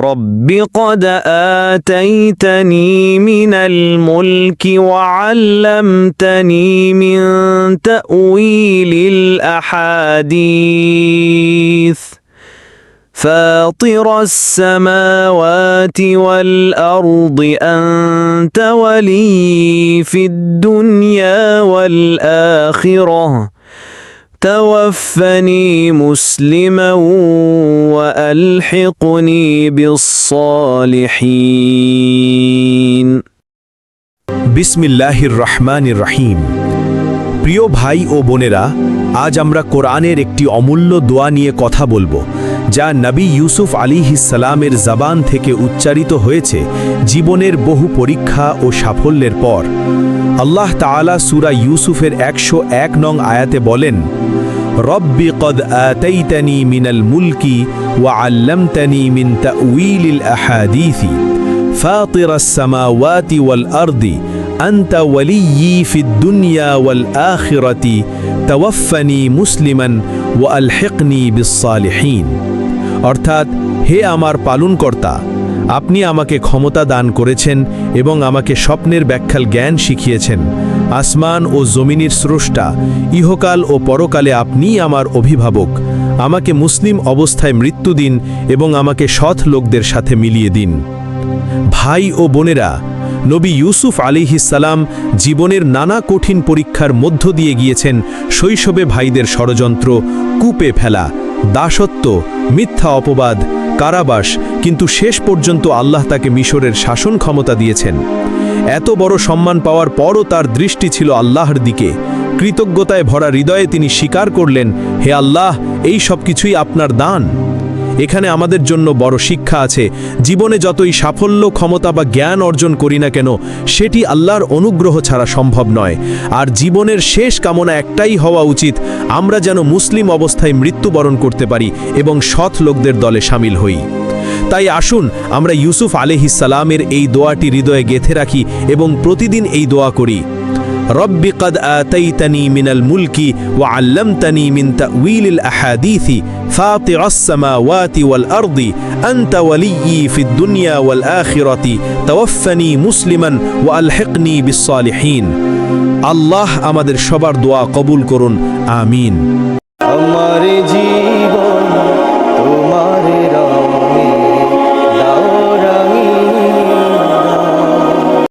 رب قد آتيتني من الملك وعلمتني من تأويل الأحاديث فاطر السماوات والأرض أنت ولي في الدنيا والآخرة توفني مسلما وألحقني بالصالحين বিসমিল্লাহির রহমানির রহিম। প্রিয় ভাই ও বোনেরা, আজ আমরা কোরআনের একটি অমূল্য দোয়া নিয়ে কথা বলবো, যা নবী ইউসুফ আলাইহিস সালামের জবান থেকে উচ্চারিত হয়েছে জীবনের বহু পরীক্ষা ও সাফল্যের পর। আল্লাহ তাআলা সূরা ইউসুফের 101 নং আয়াতে বলেন, রব্বি কদ আতাইতানি মিনাল মুলকি ওয়া আল্লামতানি মিন তাউইলিল আহাদিসি ফাতিরাস সামাওয়াতি ওয়াল আরদি আনতা ওয়ালিয়্যি ফিদ দুনিয়া ওয়াল আখিরাতি তাওয়াফফানি মুসলিমান ওয়া আলহিকনি বিস-সালিহিন। অর্থাৎ, হে আমার পালনকর্তা, আপনি আমাকে ক্ষমতা দান করেছেন এবং আমাকে স্বপ্নের ব্যাখ্যার জ্ঞান শিখিয়েছেন। আসমান ও জমিনের স্রষ্টা, ইহকাল ও পরকালে আপনিই আমার অভিভাবক। আমাকে মুসলিম অবস্থায় মৃত্যু দিন এবং আমাকে সৎ লোকদের সাথে মিলিয়ে দিন। ভাই ও বোনেরা, নবী ইউসুফ আলাইহিস সালাম জীবনের নানা কঠিন পরীক্ষার মধ্য দিয়ে গিয়েছেন। শৈশবে ভাইদের ষড়যন্ত্র, কূপে ফেলা, দাসত্ব, মিথ্যা অপবাদ, কারাবাস, কিন্তু শেষ পর্যন্ত আল্লাহ তাকে মিশরের শাসন ক্ষমতা দিয়েছেন। এত বড় সম্মান পাওয়ার পরও তার দৃষ্টি ছিল আল্লাহর দিকে। কৃতজ্ঞতায় ভরা হৃদয়ে তিনি স্বীকার করলেন, হে আল্লাহ, এই সব কিছুই আপনার দান। এখানে আমাদের জন্য বড় শিক্ষা আছে। জীবনে যতই সাফল্য, ক্ষমতা বা জ্ঞান অর্জন করি না কেন, সেটি আল্লাহর অনুগ্রহ ছাড়া সম্ভব নয়। আর জীবনের শেষ কামনা একটাই হওয়া উচিত, আমরা যেন মুসলিম অবস্থায় মৃত্যুবরণ করতে পারি এবং সৎ লোকদের দলে সামিল হই। তাই আসুন আমরা ইউসুফ আলাইহিস সালামের এই দোয়াটি হৃদয়ে গেঁথে রাখি এবং প্রতিদিন এই দোয়া করি। রব্বি কদ আতাইতানি মিনাল মুলকি ওয়া আল্লামতানি মিন তাউইলিল আহাদিসি ফাতিরাস সামাওয়াতি ওয়াল আরদি আনতা ওয়ালিয়্যি ফিদ দুনিয়া ওয়াল আখিরাতি তাওয়াফফানি মুসলিমান ওয়া আলহিকনি বিস-সালিহিন। আল্লাহ আমাদের সবার দোয়া কবুল করুন, আমিন। আমার